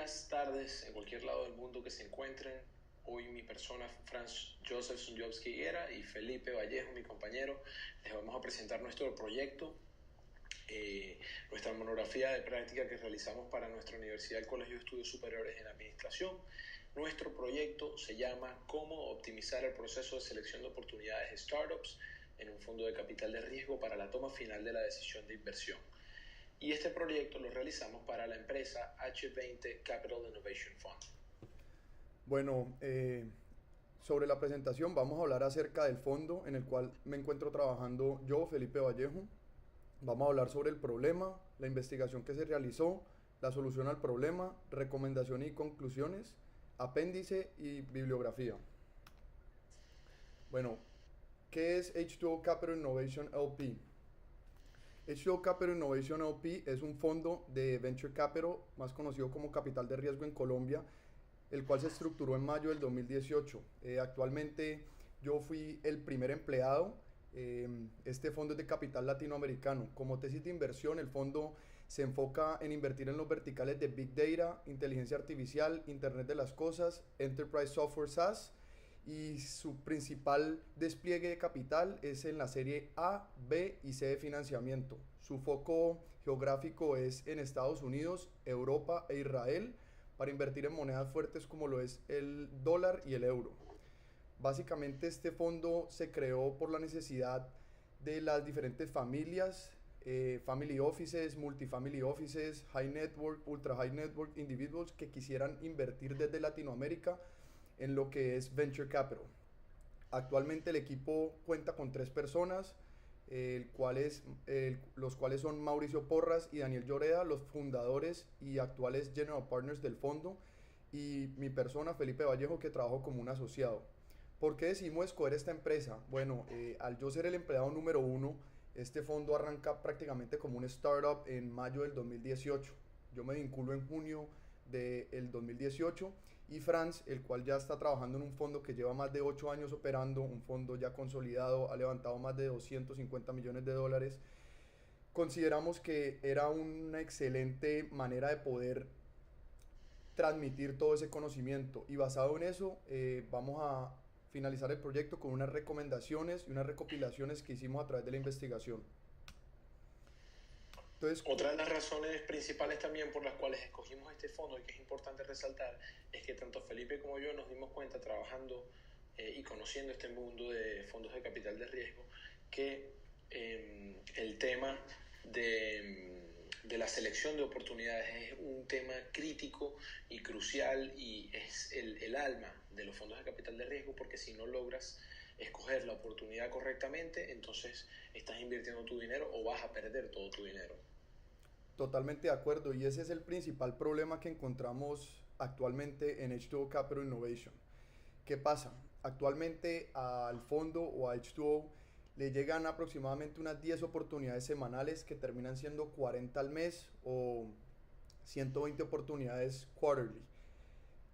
días, tardes, en cualquier lado del mundo que se encuentren. Hoy mi persona, Franz Joseph Sunjovski Higuera, y Felipe Vallejo, mi compañero, les vamos a presentar nuestro proyecto, nuestra monografía de práctica que realizamos para nuestra universidad, el Colegio de Estudios Superiores en Administración. Nuestro proyecto se llama Cómo optimizar el proceso de selección de oportunidades de startups en un fondo de capital de riesgo para la toma final de la decisión de inversión. Y este proyecto lo realizamos para la empresa H20 Capital Innovation Fund. Bueno, sobre la presentación vamos a hablar acerca del fondo en el cual me encuentro trabajando yo, Felipe Vallejo. Vamos a hablar sobre el problema, la investigación que se realizó, la solución al problema, recomendaciones y conclusiones, apéndice y bibliografía. Bueno, ¿qué es H2O Capital Innovation LP? H2O Capital Innovation LP es un fondo de Venture Capital, más conocido como Capital de Riesgo en Colombia, el cual se estructuró en mayo del 2018. Actualmente yo fui el primer empleado. Este fondo es de capital latinoamericano. Como tesis de inversión, el fondo se enfoca en invertir en los verticales de Big Data, inteligencia artificial, Internet de las Cosas, Enterprise Software SaaS, y su principal despliegue de capital es en la serie A, B y C de financiamiento. Su foco geográfico es en Estados Unidos, Europa e Israel, para invertir en monedas fuertes como lo es el dólar y el euro. Básicamente este fondo se creó por la necesidad de las diferentes familias, family offices, multifamily offices, high network, ultra high network individuals que quisieran invertir desde Latinoamérica en lo que es venture capital. Actualmente el equipo cuenta con 3 personas, los cuales son Mauricio Porras y Daniel Lloreda, los fundadores y actuales general partners del fondo, y mi persona, Felipe Vallejo, que trabajo como un asociado. ¿Por qué decidimos escoger esta empresa? Bueno, al yo ser el empleado número uno, este fondo arranca prácticamente como un startup en mayo del 2018. Yo me vinculo en junio del 2018, y Franz, el cual ya está trabajando en un fondo que lleva más de 8 años operando, un fondo ya consolidado, ha levantado más de 250 millones de dólares. Consideramos que era una excelente manera de poder transmitir todo ese conocimiento, y basado en eso vamos a finalizar el proyecto con unas recomendaciones y unas recopilaciones que hicimos a través de la investigación. Entonces, Otra de las razones principales también por las cuales escogimos este fondo y que es importante resaltar es que tanto Felipe como yo nos dimos cuenta trabajando y conociendo este mundo de fondos de capital de riesgo que el tema de la selección de oportunidades es un tema crítico y crucial y es el alma de los fondos de capital de riesgo, porque si no logras escoger la oportunidad correctamente, entonces estás invirtiendo tu dinero o vas a perder todo tu dinero. totalmente de acuerdo, y ese es el principal problema que encontramos actualmente en H2O Capital Innovation. ¿Qué pasa? Actualmente al fondo o a H2O le llegan aproximadamente unas 10 oportunidades semanales que terminan siendo 40 al mes o 120 oportunidades quarterly.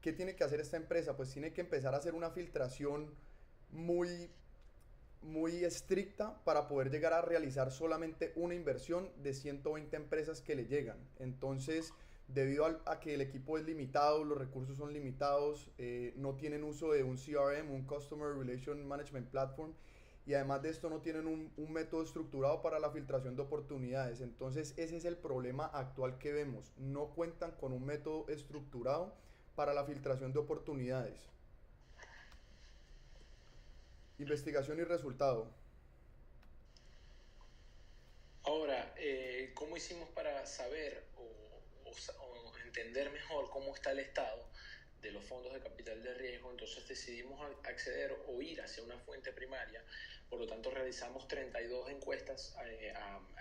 ¿Qué tiene que hacer esta empresa? Pues tiene que empezar a hacer una filtración muy muy estricta para poder llegar a realizar solamente una inversión de 120 empresas que le llegan. Entonces, debido a que el equipo es limitado, los recursos son limitados, no tienen uso de un CRM, un Customer Relation Management Platform, y además de esto no tienen un método estructurado para la filtración de oportunidades. Entonces ese es el problema actual que vemos. No cuentan con un método estructurado para la filtración de oportunidades. Investigación y resultado. Ahora, ¿cómo hicimos para saber o entender mejor cómo está el estado de los fondos de capital de riesgo? Entonces decidimos acceder o ir hacia una fuente primaria. Por lo tanto, realizamos 32 encuestas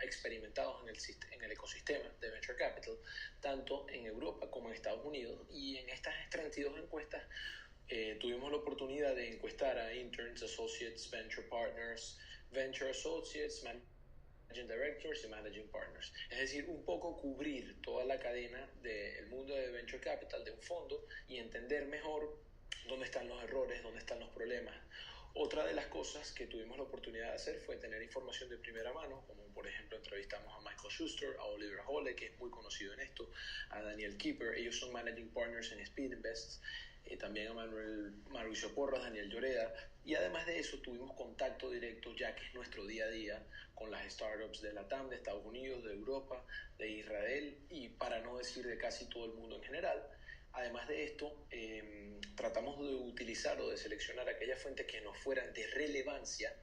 experimentados en el ecosistema de Venture Capital, tanto en Europa como en Estados Unidos. Y en estas 32 encuestas tuvimos la oportunidad de encuestar a interns, associates, venture partners, venture associates, Managing Directors y Managing Partners. Es decir, un poco cubrir toda la cadena del mundo de Venture Capital, de un fondo, y entender mejor dónde están los errores, dónde están los problemas, Otra de las cosas que tuvimos la oportunidad de hacer fue tener información de primera mano, como por ejemplo entrevistamos a Michael Schuster, a Oliver Holle, que es muy conocido en esto, a Daniel Keeper, ellos son Managing Partners en Speed Invest, también a Mauricio Porras, Daniel Lloreda, y además de eso tuvimos contacto directo, ya que es nuestro día a día, con las startups de LATAM, de Estados Unidos, de Europa, de Israel, y para no decir de casi todo el mundo en general. Además de esto, tratamos de utilizar o de seleccionar aquellas fuentes que nos fueran de relevancia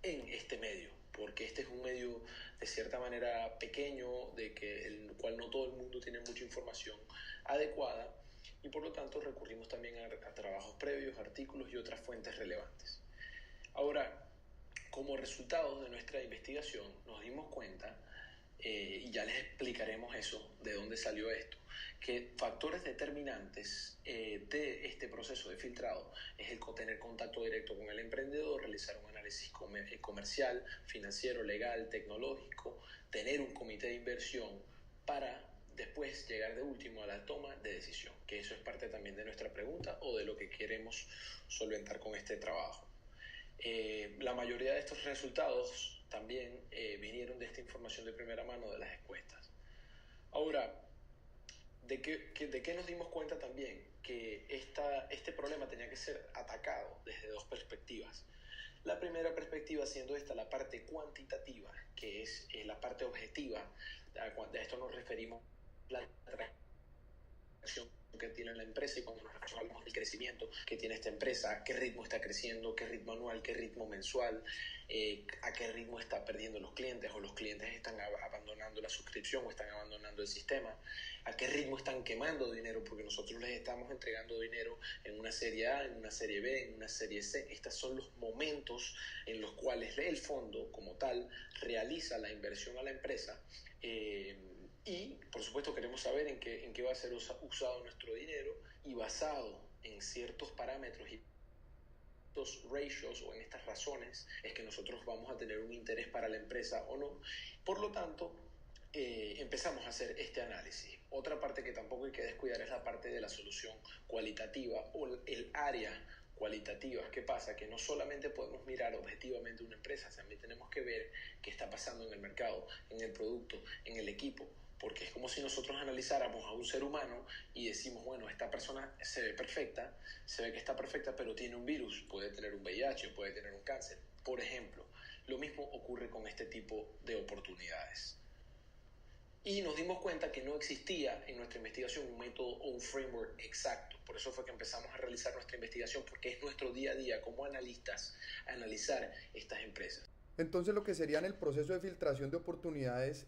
en este medio, porque este es un medio de cierta manera pequeño, el cual no todo el mundo tiene mucha información adecuada, y por lo tanto recurrimos también a trabajos previos, artículos y otras fuentes relevantes. Ahora, como resultado de nuestra investigación, nos dimos cuenta, y ya les explicaremos eso, de dónde salió esto, que factores determinantes de este proceso de filtrado es el tener contacto directo con el emprendedor, realizar un análisis comercial, financiero, legal, tecnológico, tener un comité de inversión para después llegar de último a la toma de decisión, que eso es parte también de nuestra pregunta o de lo que queremos solventar con este trabajo. La mayoría de estos resultados también vinieron de esta información de primera mano de las encuestas. Ahora, ¿de qué nos dimos cuenta también? Que este problema tenía que ser atacado desde dos perspectivas. La primera perspectiva siendo esta, la parte cuantitativa, que es la parte objetiva. A esto nos referimos a la atracción que tiene la empresa, y cuando nos hablamos del crecimiento que tiene esta empresa, a qué ritmo está creciendo, qué ritmo anual, qué ritmo mensual, a qué ritmo está perdiendo los clientes, o los clientes están abandonando la suscripción o están abandonando el sistema, a qué ritmo están quemando dinero, porque nosotros les estamos entregando dinero en una serie A, en una serie B, en una serie C. Estos son los momentos en los cuales el fondo como tal realiza la inversión a la empresa, y por supuesto queremos saber en qué va a ser usado nuestro dinero, y basado en ciertos parámetros y estos ratios o en estas razones es que nosotros vamos a tener un interés para la empresa o no. Por lo tanto, empezamos a hacer este análisis. Otra parte que tampoco hay que descuidar es la parte de la solución cualitativa o el área cualitativa. ¿Qué pasa? Que no solamente podemos mirar objetivamente una empresa, también tenemos que ver qué está pasando en el mercado, en el producto, en el equipo, porque es como si nosotros analizáramos a un ser humano y decimos, bueno, esta persona se ve perfecta, se ve que está perfecta, pero tiene un virus, puede tener un VIH, puede tener un cáncer, por ejemplo. Lo mismo ocurre con este tipo de oportunidades. Y nos dimos cuenta que no existía en nuestra investigación un método o un framework exacto. Por eso fue que empezamos a realizar nuestra investigación, porque es nuestro día a día como analistas analizar estas empresas. Entonces, lo que sería en el proceso de filtración de oportunidades,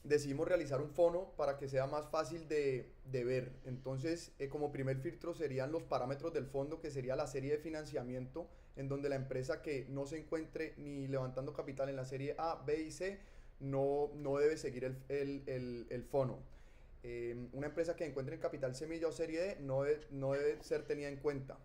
decidimos realizar un fono para que sea más fácil de ver. Entonces, como primer filtro serían los parámetros del fondo, que sería la serie de financiamiento, en donde la empresa que no se encuentre ni levantando capital en la serie A, B y C no debe seguir el fono. Una empresa que encuentre en capital semilla o serie D no debe ser tenida en cuenta.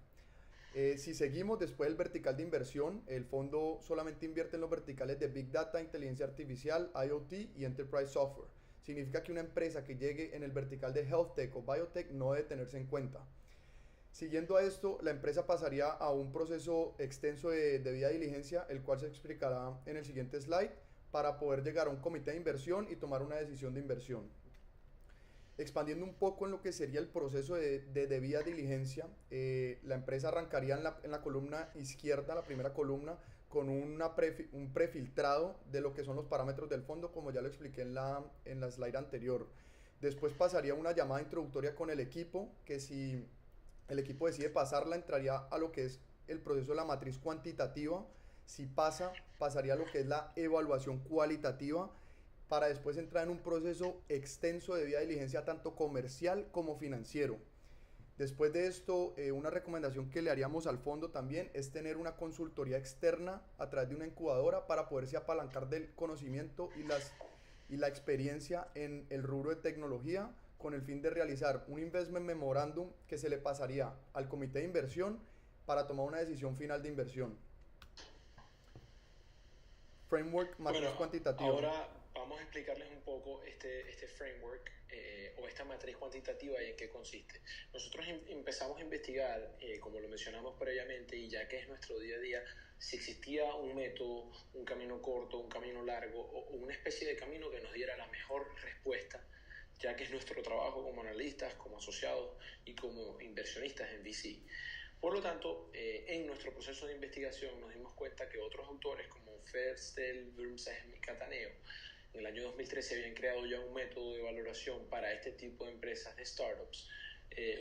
Si seguimos después del vertical de inversión, el fondo solamente invierte en los verticales de Big Data, Inteligencia Artificial, IoT y Enterprise Software. Significa que una empresa que llegue en el vertical de Health Tech o Biotech no debe tenerse en cuenta. Siguiendo a esto, la empresa pasaría a un proceso extenso de debida diligencia, el cual se explicará en el siguiente slide, para poder llegar a un comité de inversión y tomar una decisión de inversión. Expandiendo un poco en lo que sería el proceso de debida diligencia, la empresa arrancaría en la columna izquierda, la primera columna, con un prefiltrado de lo que son los parámetros del fondo, como ya lo expliqué en la slide anterior. Después pasaría una llamada introductoria con el equipo, que si el equipo decide pasarla, entraría a lo que es el proceso de la matriz cuantitativa. Si pasaría a lo que es la evaluación cualitativa, para después entrar en un proceso extenso de debida diligencia tanto comercial como financiero. Después de esto, una recomendación que le haríamos al fondo también es tener una consultoría externa a través de una incubadora para poderse apalancar del conocimiento y la experiencia en el rubro de tecnología, con el fin de realizar un investment memorandum que se le pasaría al comité de inversión para tomar una decisión final de inversión. Framework matriz cuantitativa. Ahora vamos a explicarles un poco este framework o esta matriz cuantitativa y en qué consiste. Nosotros empezamos a investigar, como lo mencionamos previamente, y ya que es nuestro día a día, si existía un método, un camino corto, un camino largo o una especie de camino que nos diera la mejor respuesta, ya que es nuestro trabajo como analistas, como asociados y como inversionistas en VC. Por lo tanto, en nuestro proceso de investigación nos dimos cuenta que otros autores como Ferstel, Wurmsheim y Cataneo en el año 2013 habían creado ya un método de valoración para este tipo de empresas de startups,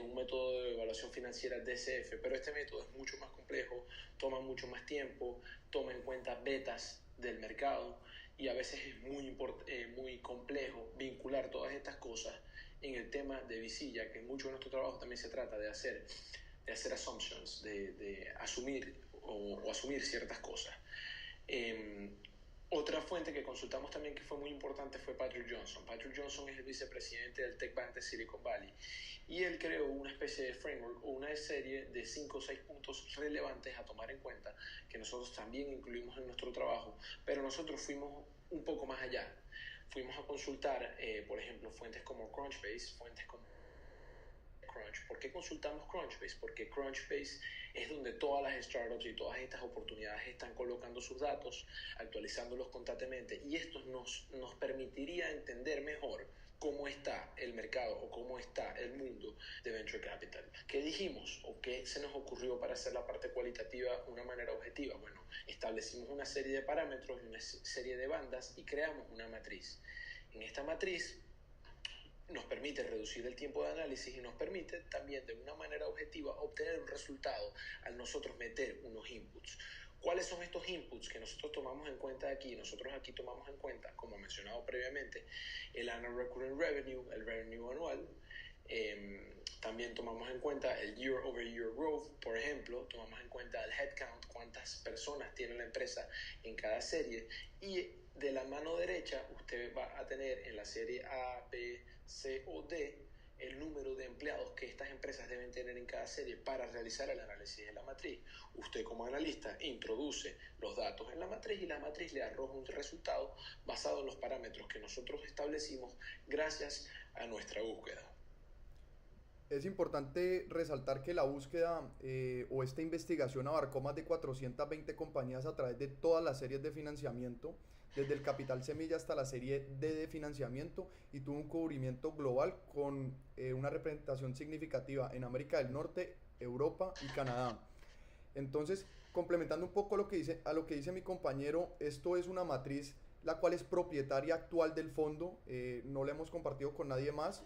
un método de evaluación financiera DCF, pero este método es mucho más complejo, toma mucho más tiempo, toma en cuenta betas del mercado y a veces es muy complejo vincular todas estas cosas en el tema de VC, ya que mucho de nuestro trabajo también se trata de hacer assumptions, de asumir o asumir ciertas cosas. Otra fuente que consultamos también que fue muy importante fue Patrick Johnson. Patrick Johnson es el vicepresidente del Tech Bank de Silicon Valley y él creó una especie de framework o una serie de 5 o 6 puntos relevantes a tomar en cuenta que nosotros también incluimos en nuestro trabajo, pero nosotros fuimos un poco más allá. Fuimos a consultar, por ejemplo, fuentes como Crunchbase, fuentes como Crunch. ¿Por qué consultamos Crunchbase? Porque Crunchbase es donde todas las startups y todas estas oportunidades están colocando sus datos, actualizándolos constantemente y esto nos permitiría entender mejor cómo está el mercado o cómo está el mundo de Venture Capital. ¿Qué dijimos o qué se nos ocurrió para hacer la parte cualitativa de una manera objetiva? Bueno, establecimos una serie de parámetros y una serie de bandas y creamos una matriz. En esta matriz nos permite reducir el tiempo de análisis y nos permite también de una manera objetiva obtener un resultado al nosotros meter unos inputs. ¿Cuáles son estos inputs que nosotros tomamos en cuenta aquí? Nosotros aquí tomamos en cuenta, como mencionado previamente, el Annual Recurring Revenue, el revenue anual. También tomamos en cuenta el Year Over Year Growth, por ejemplo, tomamos en cuenta el headcount, cuántas personas tiene la empresa en cada serie, y de la mano derecha usted va a tener en la serie A, B, C o D el número de empleados que estas empresas deben tener en cada serie para realizar el análisis de la matriz. Usted como analista introduce los datos en la matriz y la matriz le arroja un resultado basado en los parámetros que nosotros establecimos gracias a nuestra búsqueda. Es importante resaltar que la búsqueda o esta investigación abarcó más de 420 compañías a través de todas las series de financiamiento, desde el capital semilla hasta la serie D de financiamiento, y tuvo un cubrimiento global con una representación significativa en América del Norte, Europa y Canadá. Entonces, complementando un poco a lo que dice mi compañero, esto es una matriz la cual es propietaria actual del fondo, no la hemos compartido con nadie más.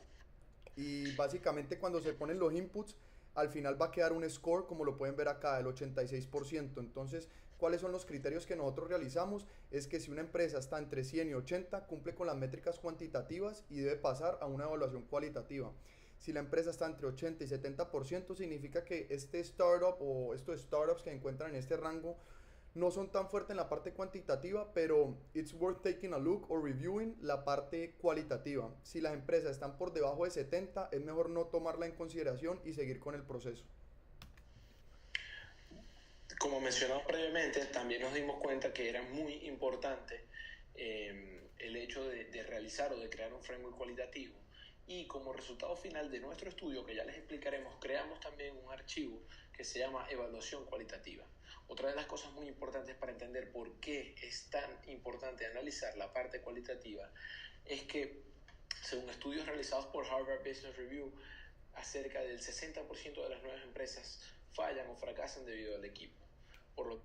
Y básicamente cuando se ponen los inputs, al final va a quedar un score, como lo pueden ver acá, del 86%. Entonces, ¿cuáles son los criterios que nosotros realizamos? Es que si una empresa está entre 100 y 80, cumple con las métricas cuantitativas y debe pasar a una evaluación cualitativa. Si la empresa está entre 80 y 70%, significa que este startup o estos startups que encuentran en este rango no son tan fuertes en la parte cuantitativa, pero it's worth taking a look or reviewing la parte cualitativa. Si las empresas están por debajo de 70, es mejor no tomarla en consideración y seguir con el proceso. Como mencionamos previamente, también nos dimos cuenta que era muy importante el hecho de realizar o de crear un framework cualitativo. Y como resultado final de nuestro estudio, que ya les explicaremos, creamos también un archivo que se llama evaluación cualitativa. Otra de las cosas muy importantes para entender por qué es tan importante analizar la parte cualitativa es que, según estudios realizados por Harvard Business Review, acerca del 60% de las nuevas empresas fallan o fracasan debido al equipo. Por lo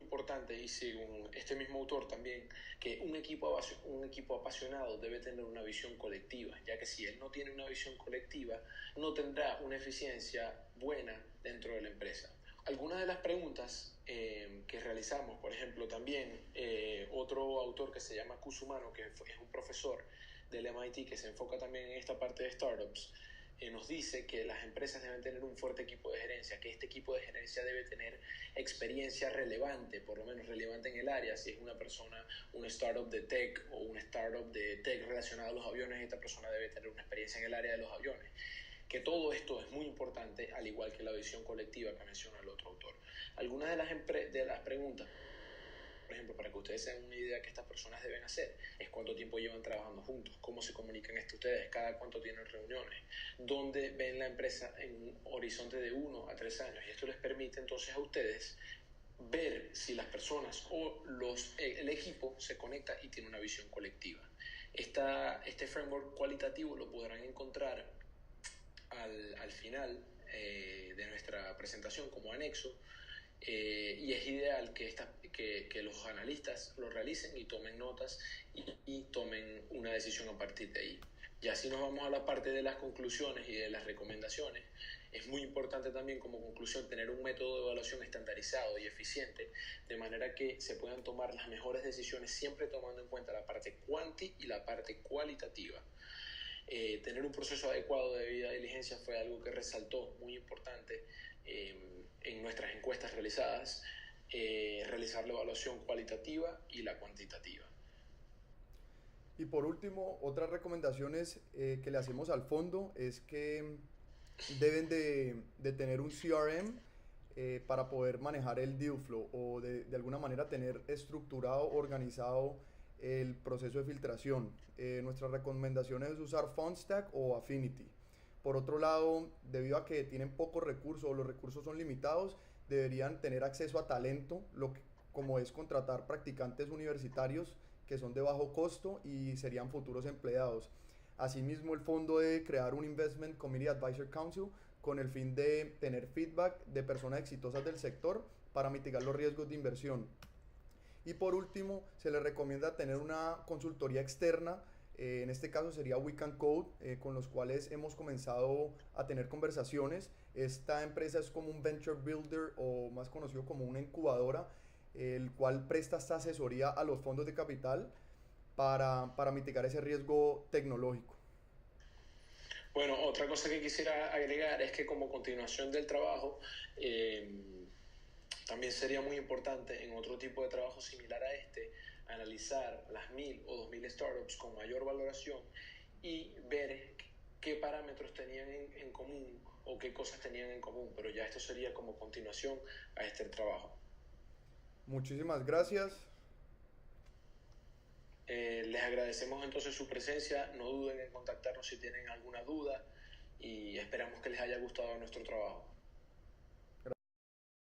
importante, y según este mismo autor también, que un equipo apasionado debe tener una visión colectiva, ya que si él no tiene una visión colectiva, no tendrá una eficiencia buena dentro de la empresa. Algunas de las preguntas que realizamos, por ejemplo, también otro autor que se llama Kusumano, que es un profesor del MIT que se enfoca también en esta parte de startups, nos dice que las empresas deben tener un fuerte equipo de gerencia, que este equipo de gerencia debe tener experiencia relevante, por lo menos relevante en el área. Si es una persona, una startup de tech o una startup de tech relacionada a los aviones, esta persona debe tener una experiencia en el área de los aviones. Que todo esto es muy importante, al igual que la visión colectiva que menciona el otro autor. Algunas de las preguntas ejemplo, para que ustedes tengan una idea de qué estas personas deben hacer, es cuánto tiempo llevan trabajando juntos, cómo se comunican entre ustedes, cada cuánto tienen reuniones, dónde ven la empresa en un horizonte de 1 a 3 años. Y esto les permite entonces a ustedes ver si las personas o el equipo se conecta y tiene una visión colectiva. Este framework cualitativo lo podrán encontrar al final de nuestra presentación como anexo, y es ideal que los analistas lo realicen y tomen notas y tomen una decisión a partir de ahí. Ya si nos vamos a la parte de las conclusiones y de las recomendaciones, es muy importante también como conclusión tener un método de evaluación estandarizado y eficiente, de manera que se puedan tomar las mejores decisiones siempre tomando en cuenta la parte cuanti y la parte cualitativa. Tener un proceso adecuado de debida diligencia fue algo que resaltó muy importante en nuestras encuestas realizadas, realizar la evaluación cualitativa y la cuantitativa. Y por último, otras recomendaciones que le hacemos al fondo es que deben de tener un CRM para poder manejar el deal flow o de alguna manera tener estructurado, organizado el proceso de filtración. Nuestra recomendación es usar FundStack o Affinity. Por otro lado, debido a que tienen pocos recursos o los recursos son limitados, deberían tener acceso a talento, como es contratar practicantes universitarios que son de bajo costo y serían futuros empleados. Asimismo, el fondo debe crear un Investment Committee Advisor Council con el fin de tener feedback de personas exitosas del sector para mitigar los riesgos de inversión. Y por último, se les recomienda tener una consultoría externa, en este caso sería We Can Code, con los cuales hemos comenzado a tener conversaciones. Esta empresa es como un venture builder o más conocido como una incubadora, el cual presta esta asesoría a los fondos de capital para mitigar ese riesgo tecnológico. Bueno, otra cosa que quisiera agregar es que como continuación del trabajo, también sería muy importante en otro tipo de trabajo similar a este, analizar las 1000 o 2000 startups con mayor valoración y ver qué parámetros tenían en común o qué cosas tenían en común, pero ya esto sería como continuación a este trabajo. Muchísimas gracias. Les agradecemos entonces su presencia, no duden en contactarnos si tienen alguna duda y esperamos que les haya gustado nuestro trabajo.